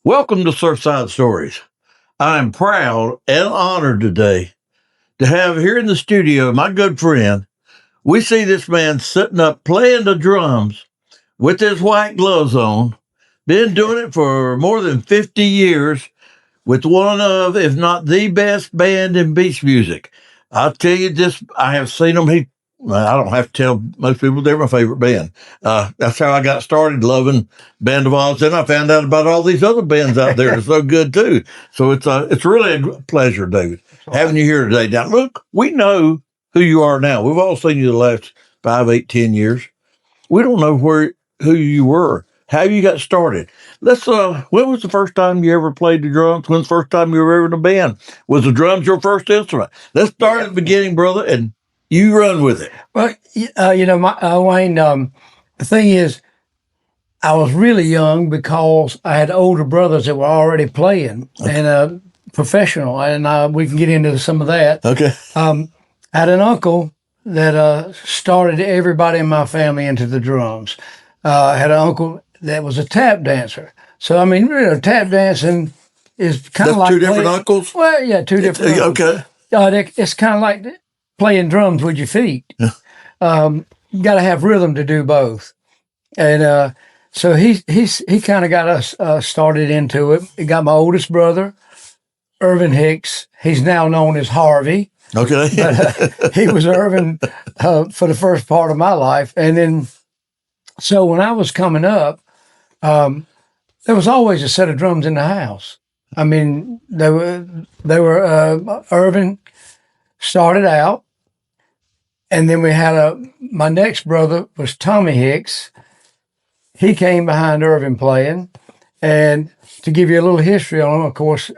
Welcome to Surfside Stories. I am proud and honored today to have here in the studio my good friend. We see this man sitting up playing the drums with his white gloves on. Been doing it for more than 50 years with one of, if not the best band in beach music. I'll tell you this, I have seen them. I don't have to tell most people they're my favorite band. That's how I got started loving Band of Oz. Then I found out about all these other bands out there that's so good too. So it's really a pleasure, David, having you here today. Now, look, we know who you are now. We've all seen you the last 5, 8, 10 years. We don't know who you were, how you got started. When was the first time you ever played the drums? When's the first time you were ever in a band? Was the drums your first instrument? Let's start at the beginning, brother, and you run with it. Well, Wayne, the thing is, I was really young because I had older brothers that were already playing and professional, and we can get into some of that. Okay. I had an uncle that started everybody in my family into the drums. I had an uncle that was a tap dancer. So, I mean, tap dancing is kind of like two different uncles? Well, yeah, two different uncles. Okay. It's kind of like playing drums with your feet. You got to have rhythm to do both. And so he kind of got us started into it. He got my oldest brother, David Hicks. He's now known as Harvey. Okay. But he was Irvin for the first part of my life. And then, so when I was coming up, there was always a set of drums in the house. I mean, they were Irvin started out, and then we had my next brother was Tommy Hicks. He came behind Irvin playing, and to give you a little history on him, of course,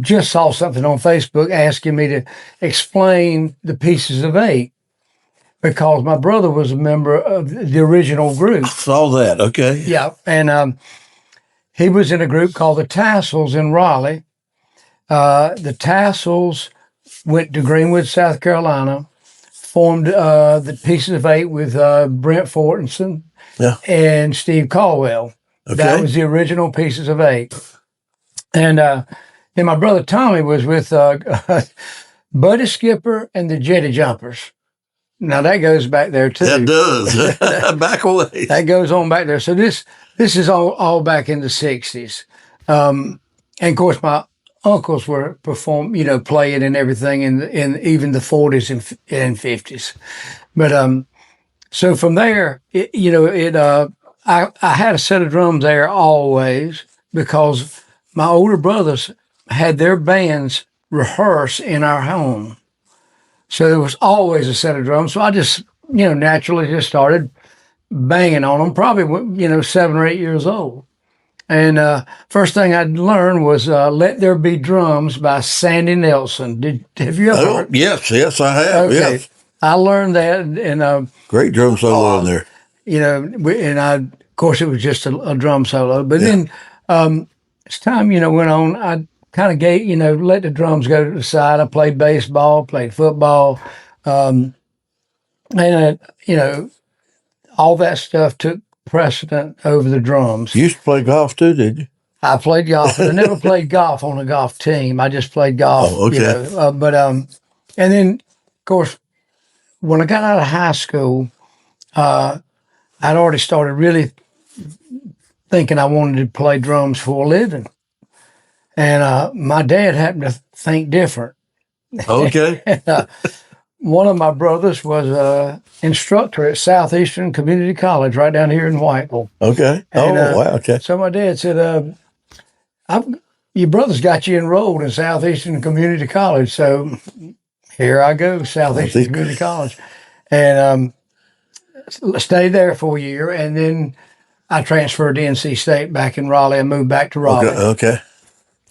just saw something on Facebook asking me to explain the Pieces of Eight, because my brother was a member of the original group. I saw that. Okay. Yeah, and he was in a group called the Tassels in Raleigh. The Tassels went to Greenwood, South Carolina, formed the Pieces of Eight with Brent Fortinson and Steve Caldwell. Okay. That was the original Pieces of Eight. And then my brother Tommy was with Buddy Skipper and the Jetty Jumpers. Now that goes back there too. That does. Back away. That goes on back there. So this is all back in the 60s. And of course my uncles were playing and everything in even the 40s and 50s. But so from there, I had a set of drums there always, because my older brothers had their bands rehearse in our home. So there was always a set of drums. So I just, naturally just started banging on them, probably, 7 or 8 years old. And first thing I'd learned was Let There Be Drums by Sandy Nelson. Have you ever heard? Yes, I have. Okay. Yes. I learned that. And great drum solo in there. Of course, it was just a drum solo. But then as time, went on, I kind of let the drums go to the side. I played baseball, played football. And all that stuff took precedent over the drums. You used to play golf too, did you? I played golf. I never played golf on a golf team. I just played golf. Oh, okay. And then, of course, when I got out of high school, I'd already started really thinking I wanted to play drums for a living. And my dad happened to think different. Okay. And, one of my brothers was an instructor at Southeastern Community College right down here in Whiteville. Okay. And, wow. Okay. So my dad said, your brother's got you enrolled in Southeastern Community College. So here I go, Southeastern Community College. And stayed there for a year. And then I transferred to NC State back in Raleigh. I moved back to Raleigh. Okay.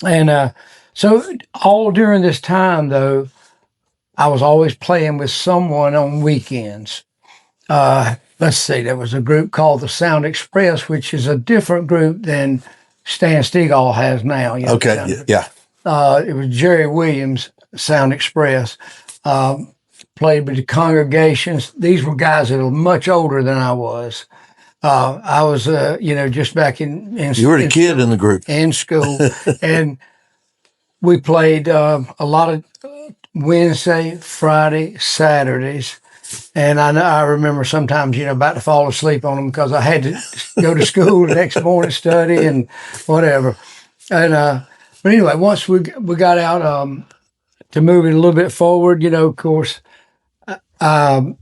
And so all during this time, though, I was always playing with someone on weekends. Let's see, there was a group called the Sound Express, which is a different group than Stan Stegall has now. Okay, yeah. It was Jerry Williams, Sound Express, played with the congregations. These were guys that were much older than I was. I was, just back in You were the kid in the group. in school, and we played a lot of Wednesday, Friday, Saturdays. And I remember sometimes, about to fall asleep on them because I had to go to school the next morning, study and whatever. And but anyway, once we got out to move it a little bit forward, of course, I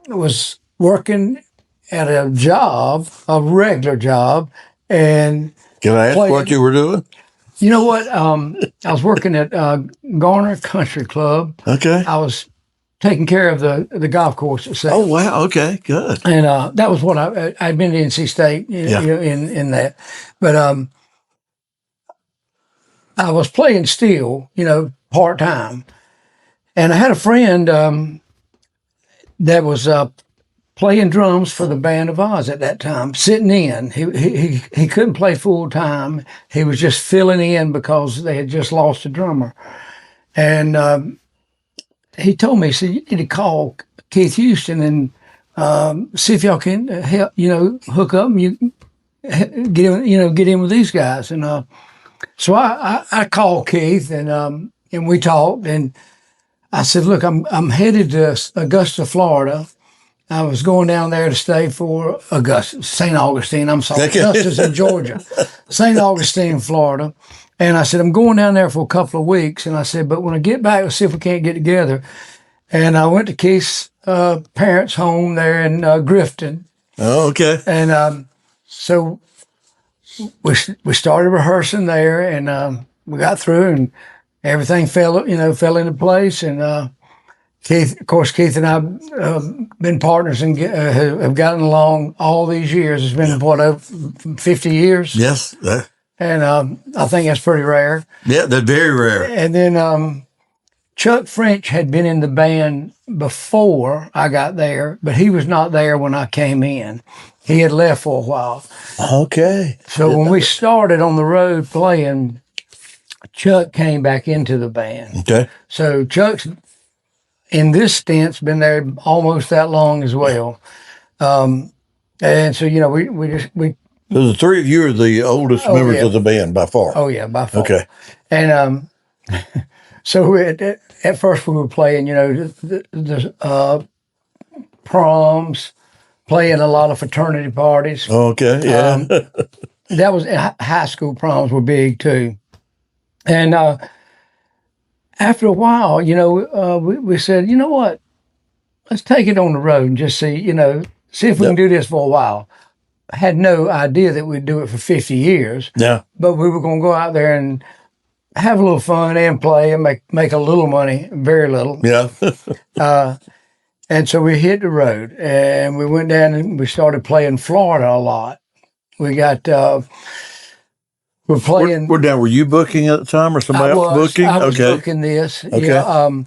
was working at a job, a regular job, and Can I ask what you were doing? you know what? I was working at Garner Country Club. Okay. I was taking care of the golf course itself. Oh, wow. Okay, good. And that was what I'd been to NC State, in that. But I was playing still, part time, and I had a friend that was playing drums for the Band of Oz at that time, sitting in. He couldn't play full time. He was just filling in because they had just lost a drummer, and he told me, he said, "You need to call Keith Houston and see if y'all can help, hook up and you get in with these guys." And so I called Keith and we talked, and I said, "Look, I'm headed to Augusta, Florida. I was going down there to stay for St. Augustine. I'm sorry, Augusta's in Georgia, St. Augustine, Florida." And I said, "I'm going down there for a couple of weeks." And I said, "But when I get back, let's see if we can't get together." And I went to Keith's parents' home there in Grifton. Oh, okay. And so we started rehearsing there, and we got through, and everything fell into place. And Keith, of course, Keith and I been partners and have gotten along all these years. It's been 50 years. Yes. And I think that's pretty rare. Yeah, they're very rare. And then Chuck French had been in the band before I got there, but he was not there when I came in. He had left for a while. Okay. So when we started on the road playing, Chuck came back into the band. Okay. So Chuck's, in this stint's, been there almost that long as well. And so, we So the three of you are the oldest members of the band by far. Oh, yeah, by far. Okay. And so at first we were playing, the proms, playing a lot of fraternity parties. Okay, yeah. That was high school proms were big too. And after a while, we said, "You know what? Let's take it on the road and just see if we can do this for a while." I had no idea that we'd do it for 50 years. Yeah. But we were going to go out there and have a little fun and play and make a little money, very little. Yeah. And so we hit the road and we went down and we started playing Florida a lot. We got, we're playing. Were you booking at the time or somebody else booking? I was booking this. Okay. Yeah,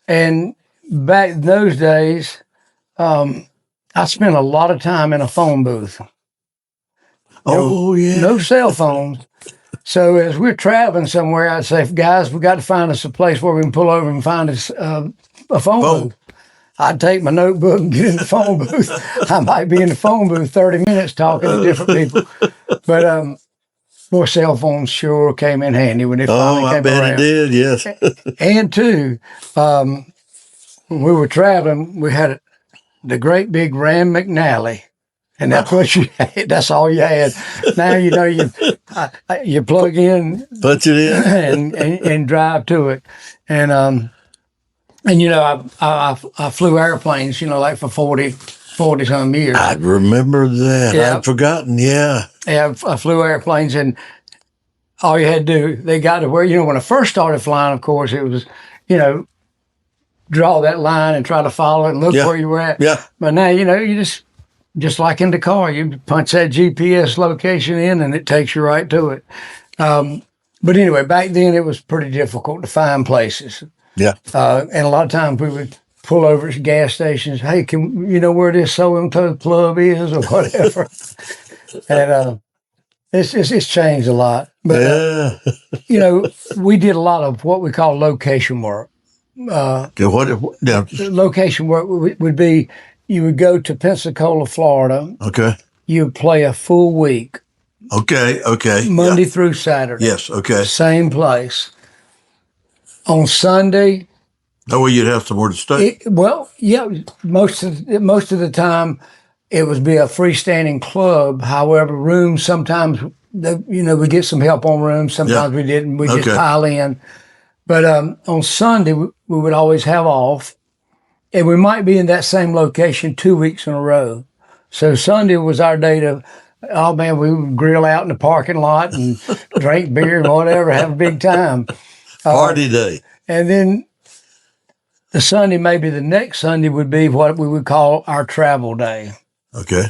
and back in those days, I spent a lot of time in a phone booth. Yeah. No cell phones. So as we're traveling somewhere, I'd say, "Guys, we got to find us a place where we can pull over and find us a phone booth." I'd take my notebook and get in the phone booth. I might be in the phone booth 30 minutes talking to different people. But more cell phones sure came in handy when they finally came around. I bet it did, yes. And two, when we were traveling, we had the great big Ram McNally. And that's what you had. That's all you had. Now you plug in, punch it in, and drive to it. And I flew airplanes, like for 40 some years. I remember that. Yeah. I'd forgotten. Yeah. Yeah, I flew airplanes, and all you had to do, they got to where when I first started flying, of course, it was draw that line and try to follow it and look where you were at. Yeah. But now you just like in the car, you punch that GPS location in and it takes you right to it. But anyway, back then it was pretty difficult to find places. Yeah. And a lot of times we would pull over at gas stations. "Hey, can you know where this so-and-so club is," or whatever. And it's changed a lot. But, we did a lot of what we call location work. Location work would be, you would go to Pensacola, Florida. Okay. you play a full week, Okay. Monday through Saturday. Yes. Okay. Same place. On Sunday, That way you'd have somewhere to stay. most of the time it would be a freestanding club. However, rooms sometimes we get some help on rooms. Sometimes we didn't. We just pile in. But on Sunday we would always have off, and we might be in that same location 2 weeks in a row. So Sunday was our day to. Oh man, we would grill out in the parking lot and drink beer and whatever, have a big time. Party day. And then the Sunday, maybe the next Sunday would be what we would call our travel day. Okay.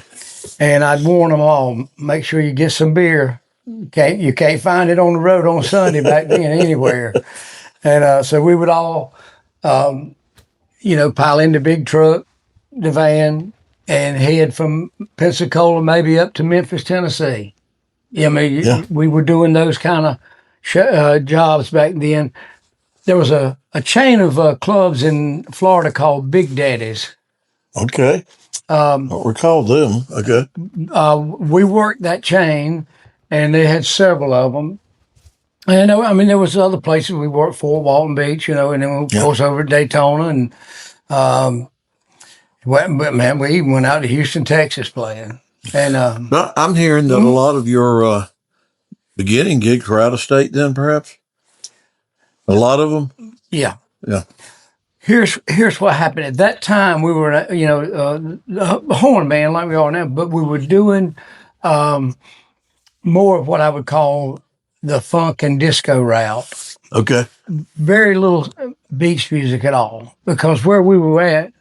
And I'd warn them all, make sure you get some beer. You can't find it on the road on Sunday back then anywhere. And so we would all, pile in the big truck, the van, and head from Pensacola maybe up to Memphis, Tennessee. We were doing those kind of jobs back then. There was a chain of clubs in Florida called Big Daddies. Okay. I don't recall them. Okay. We worked that chain, and they had several of them. And there was other places we worked for, Walton Beach, and then of course over at Daytona, and but man, we even went out to Houston, Texas playing. And I'm hearing that a lot of your beginning gigs were out of state. Then perhaps a lot of them. Yeah. Yeah. Here's what happened at that time. We were, a horn band like we are now, but we were doing more of what I would call the funk and disco route. Okay. Very little beach music at all, because where we were at,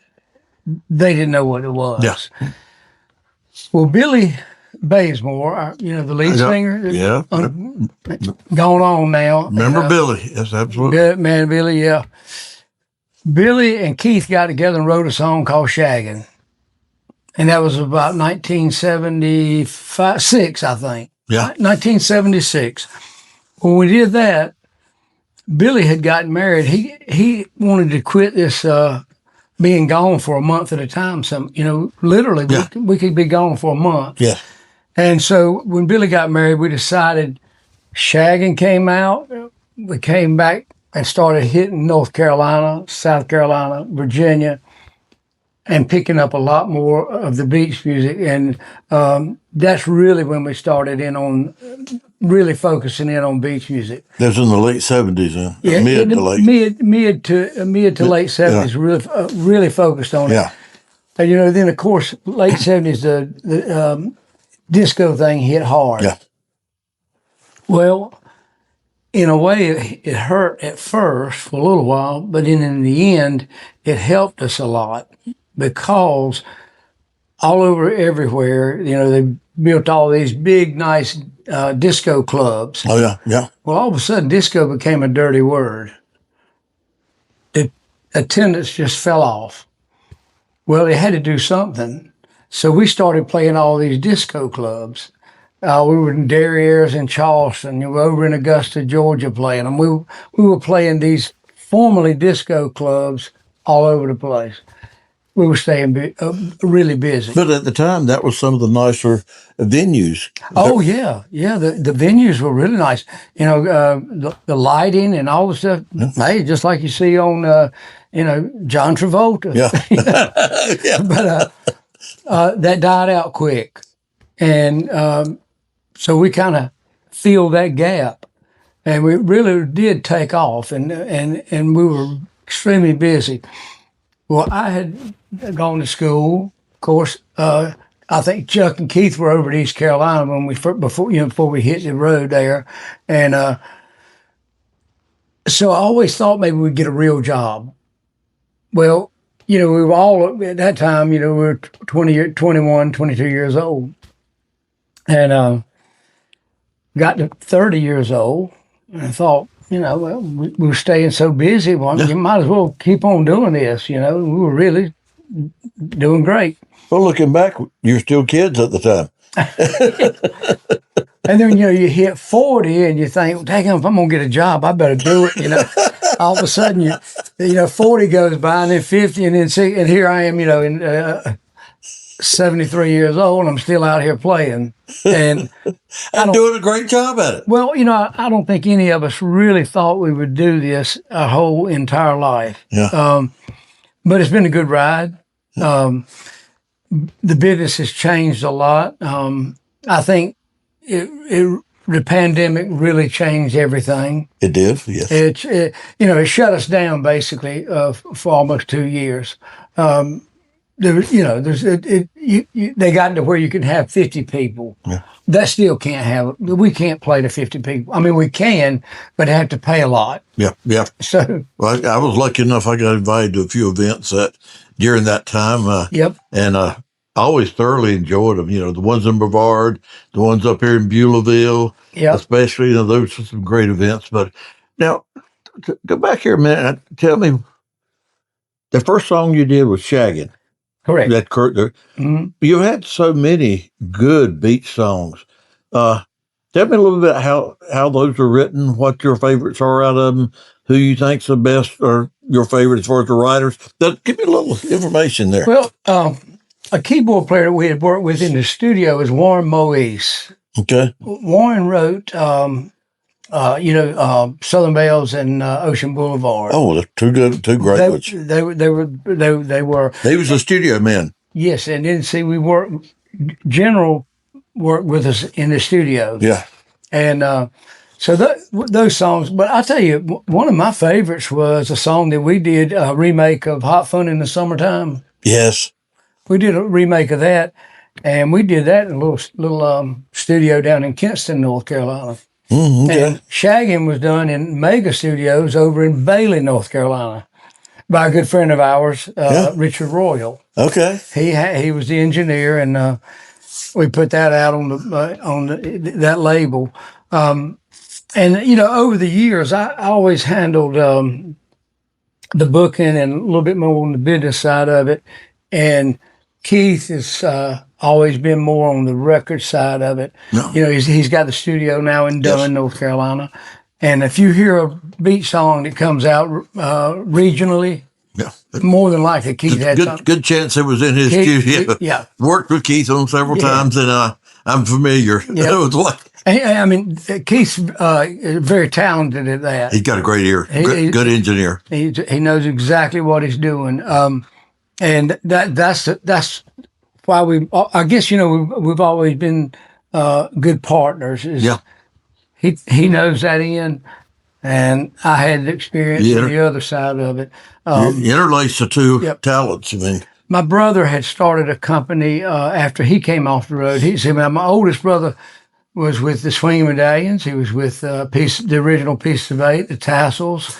they didn't know what it was. Yeah. Well, Billy Bazemore, the lead singer, gone on now. Remember Billy? Yes, absolutely. Man, Billy, yeah. Billy and Keith got together and wrote a song called Shaggin'. And that was about 1976, I think. Yeah. 1976. When we did that, Billy had gotten married. He wanted to quit this being gone for a month at a time. Literally, we could be gone for a month. Yeah. And so when Billy got married, we decided Shaggin' came out. We came back and started hitting North Carolina, South Carolina, Virginia, and picking up a lot more of the beach music. And that's really when we started really focusing in on beach music. That was in the late 70s, huh? Yeah, mid to late 70s, really focused on it. Yeah. And, then of course, late 70s, the disco thing hit hard. Yeah. Well, in a way, it hurt at first for a little while, but in the end, it helped us a lot, because all over everywhere, they built all these big, nice disco clubs. Oh, yeah, yeah. Well, all of a sudden, disco became a dirty word. The attendance just fell off. Well, they had to do something. So we started playing all these disco clubs. We were in Derrieres in Charleston. We were over in Augusta, Georgia playing them. We were playing these formerly disco clubs all over the place. We were staying really busy. But at the time, that was some of the nicer venues. Oh, yeah. Yeah, the venues were really nice. The lighting and all the stuff, hey, just like you see on, John Travolta. Yeah. Yeah. But that died out quick. And so we kind of filled that gap. And we really did take off, and we were extremely busy. Well, I had gone to school. Of course, I think Chuck and Keith were over at East Carolina when before we hit the road there, and so I always thought maybe we'd get a real job. Well, we were all at that time. We were 21, 22 years old, and got to 30 years old, and I thought, we were staying so busy. Well, you might as well keep on doing this. We were really doing great. Well, looking back, you were still kids at the time. And then, you hit 40 and you think, dang, if I'm going to get a job, I better do it. All of a sudden, 40 goes by, and then 50, and then 60, and here I am, 73 years old, and I'm still out here playing. And And doing a great job at it. well, I don't think any of us really thought we would do this our whole entire life. Yeah. But it's been a good ride. The business has changed a lot. I think the pandemic really changed everything. It did, yes. It shut us down basically for almost 2 years. They got to where you can have 50 people. Yeah. That still can't have. We can't play to 50 people. I mean, we can, but have to pay a lot. Yeah, yeah. So, well, I was lucky enough. I got invited to a few events during that time. Yep. And I always thoroughly enjoyed them. The ones in Brevard, the ones up here in Beulahville, yep. Especially. Those were some great events. But now, go back here a minute. Tell me, the first song you did was "Shaggin'." Correct. Mm-hmm. You had so many good beach songs. Tell me a little bit how those were written, what your favorites are out of them, who you think's the best or your favorite as far as the writers. Give me a little information there. Well, a keyboard player that we had worked with in the studio is Warren Moise. Okay. Warren wrote, Southern Bells and Ocean Boulevard. Oh, that's two great ones. They were. He was a studio man. Yes, and then General worked with us in the studio. Yeah. And so those songs, but I'll tell you, one of my favorites was a song that we did, a remake of Hot Fun in the Summertime. Yes. We did a remake of that, and we did that in a little studio down in Kinston, North Carolina. Okay. And Shaggin' was done in Mega Studios over in Bailey, North Carolina, by a good friend of ours, Richard Royal. Okay. He was the engineer, and we put that out on that label. And over the years, I always handled the booking and a little bit more on the business side of it, and Keith has always been more on the record side of it. No. He's got the studio now in Dunn, North Carolina. And if you hear a beach song that comes out regionally, more than likely Keith had something. Good chance it was in his studio. Yeah. Worked with Keith on several times, and I'm familiar. Keith's very talented at that. He's got a great ear. Good engineer. He knows exactly what he's doing. And that's why we've always been good partners. He knows that end, and I had the experience on the other side of it. Interlace the two talents. I mean, my brother had started a company after he came off the road. My oldest brother was with the Swinging Medallions. He was with the original Piece of Eight, the Tassels.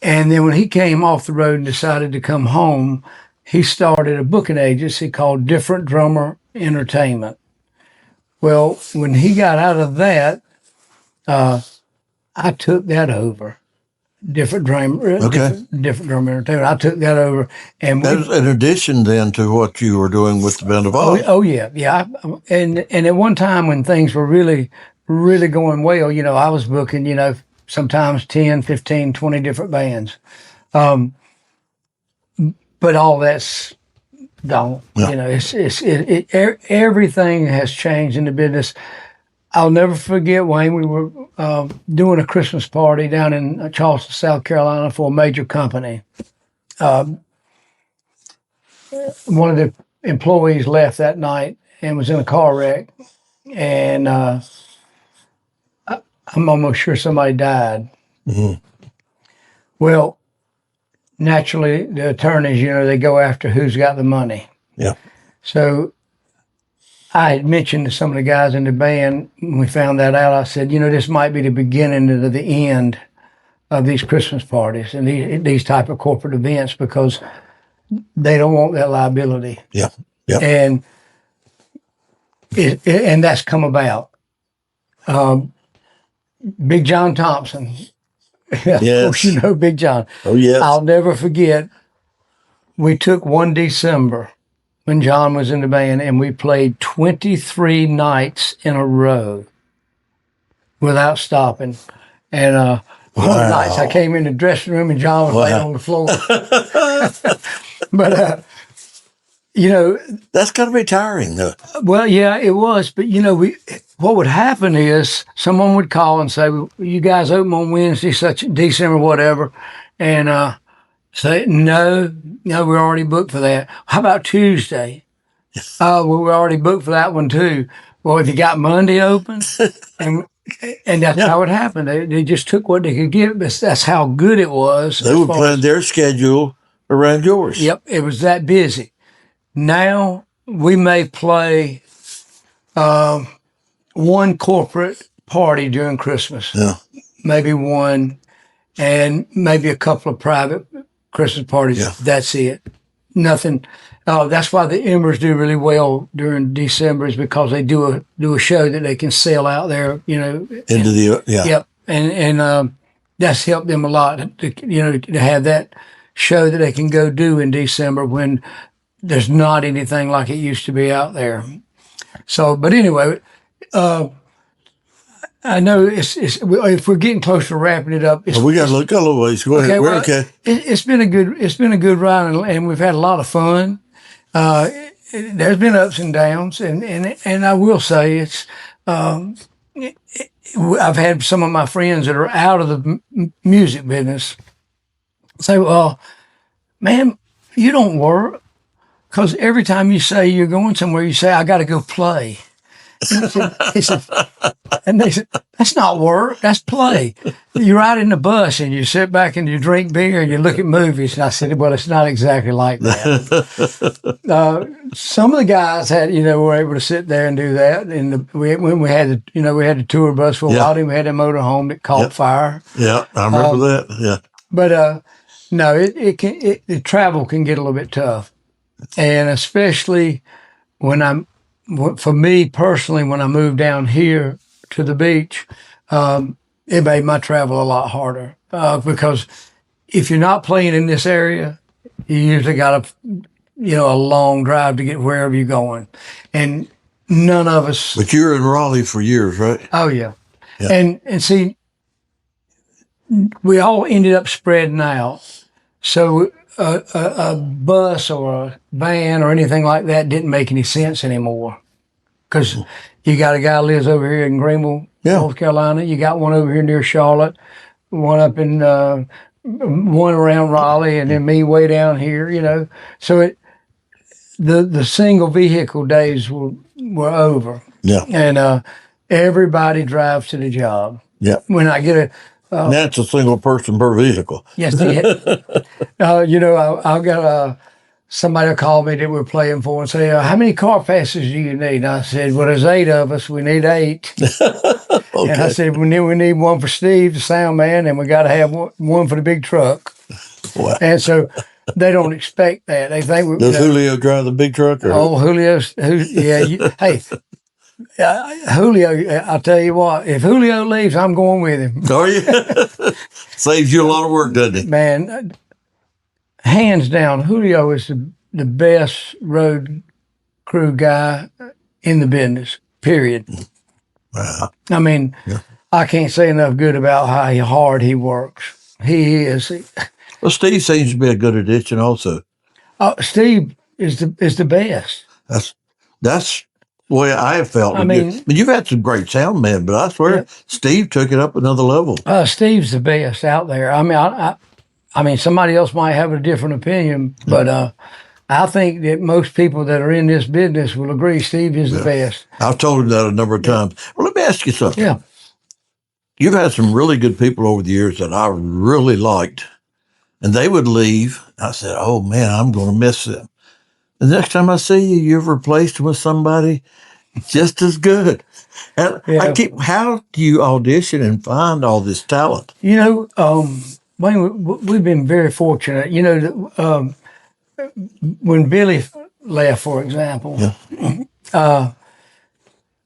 And then when he came off the road and decided to come home, he started a booking agency called Different Drummer Entertainment. Well, when he got out of that, I took that over. Different Drummer Entertainment. I took that over, and that was in addition then to what you were doing with the Band of Oz. Oh yeah. And at one time when things were really, really going well, I was booking, sometimes 10, 15, 20 different bands. But all that's gone. Yeah. Everything has changed in the business. I'll never forget, Wayne, we were doing a Christmas party down in Charleston, South Carolina for a major company. One of the employees left that night and was in a car wreck. And I'm almost sure somebody died. Mm-hmm. Well, naturally, the attorneys, they go after who's got the money. Yeah. So I had mentioned to some of the guys in the band, when we found that out, I said, this might be the beginning of the end of these Christmas parties and these type of corporate events, because they don't want that liability. Yeah. Yeah. And and that's come about. Big John Thompson. Of course, Big John. Oh, yes. I'll never forget, we took one December when John was in the band, and we played 23 nights in a row without stopping. And one night I came in the dressing room and John was laying on the floor. But You know, That's got to be tiring, though. well, yeah, it was. But, what would happen is someone would call and say, well, you guys open on Wednesday, such December, whatever. And say, no, we're already booked for that. How about Tuesday? Oh, well, we're already booked for that one too. Well, if you got Monday open, and that's Yeah. how it happened. They just took what they could get. But that's how good it was. They would plan their schedule around yours. Yep, it was that busy. Now we may play one corporate party during Christmas, Yeah. maybe one, and maybe a couple of private Christmas parties. Yeah. That's it. Nothing. That's why the Embers do really well during December, is because they do a show that they can sell out there. Into the yeah. Yep, and that's helped them a lot. To have that show that they can go do in December when there's not anything like it used to be out there. So, but anyway, I know if we're getting close to wrapping it up. We got a little ways. Go ahead. We're okay. It's been a good ride, and we've had a lot of fun. There's been ups and downs, and I will say it's. I've had some of my friends that are out of the music business say, "Well, man, you don't work." Because every time you say you're going somewhere, you say, I got to go play. And they said, that's not work, that's play. You ride in the bus and you sit back and you drink beer and you look at movies. And I said, well, it's not exactly like that. Some of the guys were able to sit there and do that. And when we had the tour bus for a while, and we had a motorhome that caught fire. Yeah, I remember that. Yeah. But no, the travel can get a little bit tough. And especially for me personally, when I moved down here to the beach, it made my travel a lot harder because if you're not playing in this area, you usually got a long drive to get wherever you're going, and none of us. But you were in Raleigh for years, right? Oh yeah. And see, we all ended up spreading out, so. A bus or a van or anything like that didn't make any sense anymore, because you got a guy who lives over here in Greenville, North Carolina. You got one over here near Charlotte, one up in one around Raleigh, and then me way down here. So the single vehicle days were over. Yeah, and everybody drives to the job. Yeah, when I get that's a single person per vehicle. Yes, I got somebody will call me that we're playing for and say, how many car passes do you need? And I said, well, there's 8 of us. We need 8. Okay. And I said, we need one for Steve, the sound man, and we got to have one for the big truck. Wow. And so they don't expect that. They think does Julio drive the big truck? Or? Oh, Julio's. Hey. Julio, I'll tell you what, if Julio leaves, I'm going with him. Are you? Saves you a lot of work, doesn't it? Man, hands down, Julio is the best road crew guy in the business, period. Wow. I mean, I can't say enough good about how hard he works. He is. Well, Steve seems to be a good addition also. Steve is the best. That's the way I have felt. I mean, you've had some great sound men, but I swear Steve took it up another level. Steve's the best out there. I mean, I mean, somebody else might have a different opinion, but I think that most people that are in this business will agree Steve is the best. I've told him that a number of times. Well, let me ask you something. Yeah. You've had some really good people over the years that I really liked, and they would leave. I said, oh, man, I'm going to miss them. The next time I see you, you've replaced them with somebody just as good. And how do you audition and find all this talent? Wayne, we've been very fortunate. When Billy left, for example,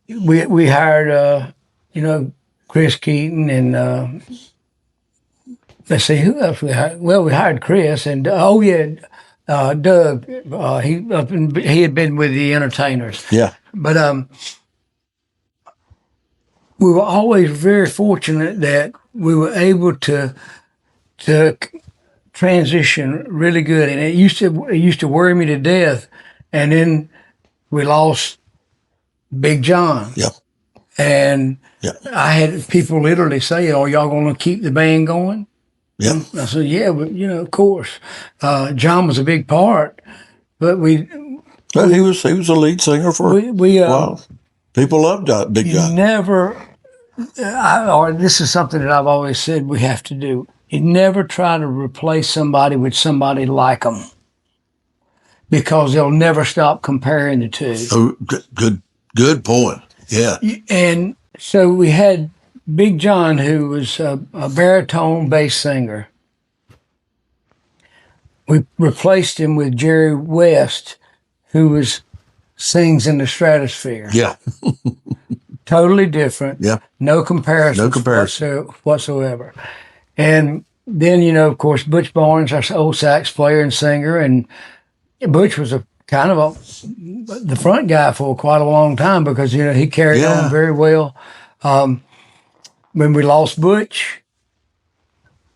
we hired, Chris Keaton and let's see, who else we hired? Well, we hired Chris and Doug. He had been with the Entertainers. Yeah, but we were always very fortunate that we were able to transition really good, and it used to worry me to death. And then we lost Big John. Yeah. And Yeah. I had people literally say, "Are y'all going to keep the band going?" Yeah. I said, "Yeah, but of course." John was a big part, but Well, he was a lead singer for a while. People loved Big John. Or this is something that I've always said we have to do. You never try to replace somebody with somebody like them, because they'll never stop comparing the two. Oh, good point. Yeah. And so we had Big John, who was a baritone bass singer. We replaced him with Jerry West, who sings in the stratosphere. Yeah. Totally different. Yeah. No comparison. Whatsoever. And then, of course, Butch Barnes, our old sax player and singer, and Butch was the front guy for quite a long time, because he carried on very well. When we lost Butch,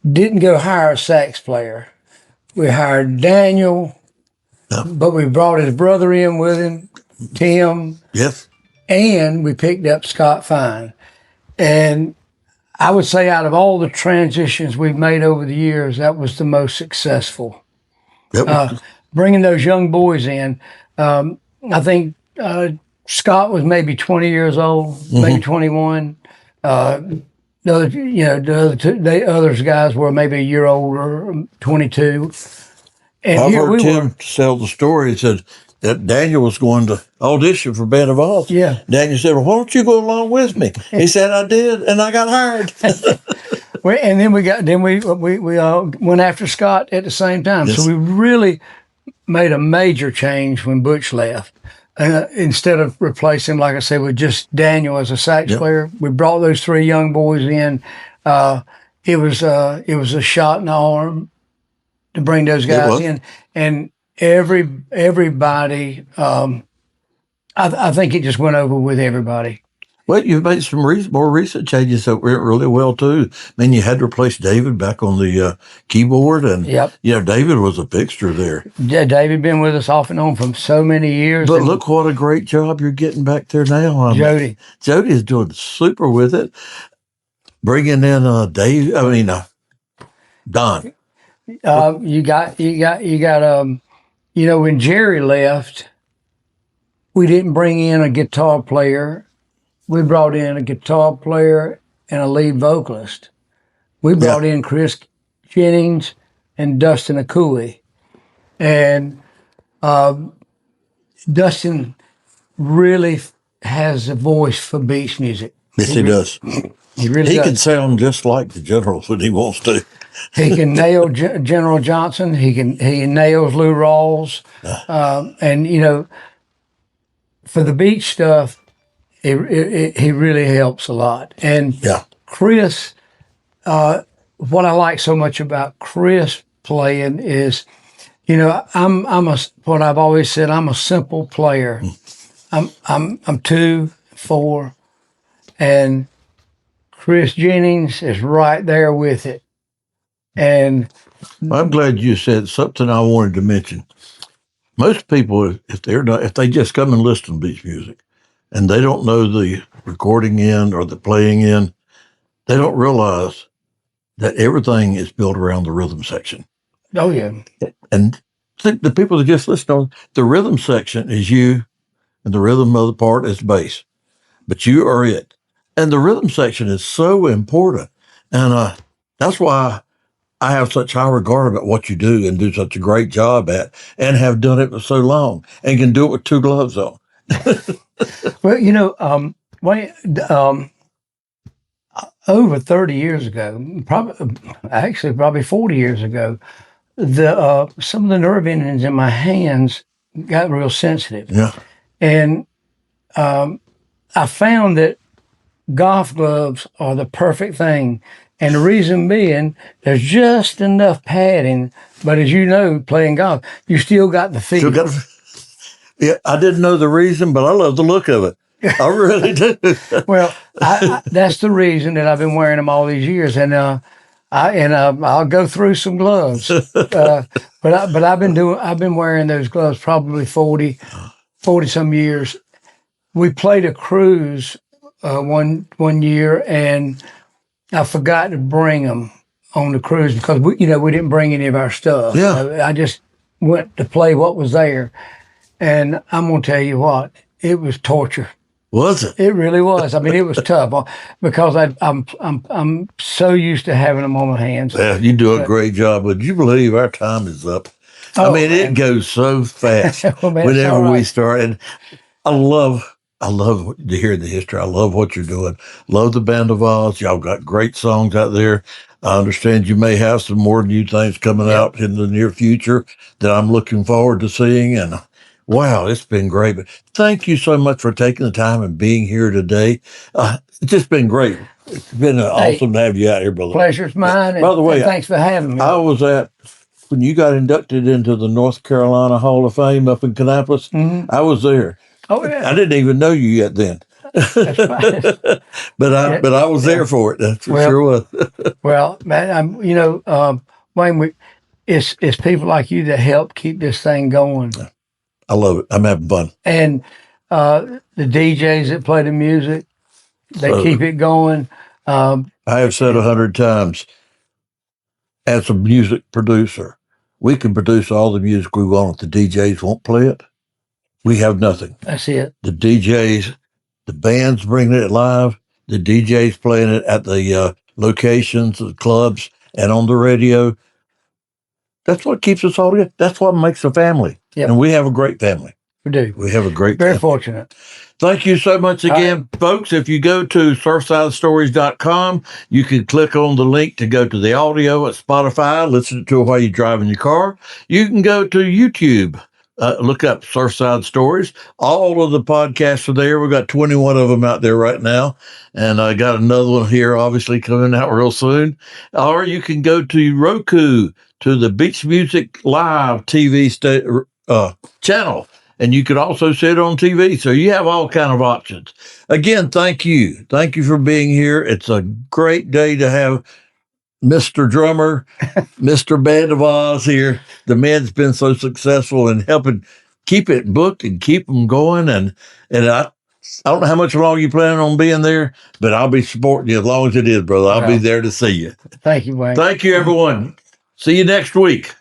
didn't go hire a sax player. We hired Daniel, but we brought his brother in with him, Tim. Yes. And we picked up Scott Fine. And I would say, out of all the transitions we've made over the years, that was the most successful. Bringing those young boys in. I think Scott was maybe 20 years old, maybe 21. The other guys were maybe a year older, 22. And I've heard Tim tell the story. He said that Daniel was going to audition for Band of Oz. Yeah. Daniel said, "Well, why don't you go along with me?" He said, "I did, and I got hired." And then we went after Scott at the same time. Yes. So we really made a major change when Butch left. Instead of replacing, like I said, with just Daniel as a sax player, we brought those three young boys in. It was a shot in the arm to bring those guys in, and everybody. I think it just went over with everybody. Well, you've made some more recent changes that went really well too. I mean, you had to replace David back on the keyboard, and David was a fixture there. Yeah, David been with us off and on for so many years. But look what a great job you're getting back there now. Jody is doing super with it. Bringing in Don. You got. When Jerry left, we didn't bring in a guitar player. We brought in a guitar player and a lead vocalist. We brought in Chris Jennings and Dustin Akui. And Dustin really has a voice for beach music. Yes, he does. He really does. Can sound just like the General when he wants to. He can nail General Johnson. He nails Lou Rawls. And, for the beach stuff, he really helps a lot. And Chris, what I like so much about Chris playing is, what I've always said, I'm a simple player. I'm 2, 4, and Chris Jennings is right there with it. And I'm glad you said something I wanted to mention. Most people, if they just come and listen to beach music, and they don't know the recording end or the playing end, they don't realize that everything is built around the rhythm section. Oh, yeah. And the people that just listen on the rhythm section is you, and the rhythm of the part is bass. But you are it. And the rhythm section is so important. And that's why I have such high regard about what you do and do such a great job at, and have done it for so long, and can do it with 2 gloves on. Well, over 30 years ago, probably 40 years ago, some of the nerve endings in my hands got real sensitive. Yeah. And I found that golf gloves are the perfect thing. And the reason being, there's just enough padding, but as you know, playing golf, you still got the feel. Yeah, I didn't know the reason, but I love the look of it. I really do. Well, that's the reason that I've been wearing them all these years. And I'll go through some gloves. But I've been wearing those gloves probably 40 some years. We played a cruise one year, and I forgot to bring them on the cruise because we didn't bring any of our stuff. Yeah. I just went to play what was there, and I'm gonna tell you what, it was torture. Was it? It really was. I mean, it was tough because I'm so used to having them on my hands. Yeah, you do a great job. Would you believe our time is up? I mean, man. it goes so fast Well, man, whenever all we right. start. And I love to hear the history. I love what you're doing. Love the Band of Oz. Y'all got great songs out there. I understand you may have some more new things coming Yep. out in the near future that I'm looking forward to seeing. And wow, it's been great. But thank you so much for taking the time and being here today. It's just been great. It's been awesome to have you out here, brother. Pleasure's mine. By the way, and thanks for having me. I was when you got inducted into the North Carolina Hall of Fame up in Kannapolis. Mhm. I was there. Oh yeah, I didn't even know you yet then. that's right. but I was there for it. That sure was. Well, man, Wayne, it's people like you that help keep this thing going. I love it. I'm having fun. And the DJs that play the music, they keep it going. I have said 100 times, as a music producer, we can produce all the music we want. If the DJs won't play it, we have nothing. That's it. The DJs, the band's bringing it live. The DJs playing it at the locations, the clubs, and on the radio. That's what keeps us all together. That's what makes a family. Yep. And we have a great family. We do. We have a great Very family. fortunate. Thank you so much again, folks. If you go to surfsidestories.com, you can click on the link to go to the audio at Spotify, listen to it while you're driving your car. You can go to YouTube, look up Surfside Stories. All of the podcasts are there. We've got 21 of them out there right now. And I got another one here, obviously, coming out real soon. Or you can go to Roku, to the Beach Music Live TV channel. And you could also see it on TV. So you have all kind of options. Again, thank you. Thank you for being here. It's a great day to have Mr. Drummer, Mr. Band of Oz here. The man's been so successful in helping keep it booked and keep them going. And I don't know how much longer you plan on being there, but I'll be supporting you as long as it is, brother. I'll be there to see you. Thank you, Wayne. Thank you, everyone. See you next week.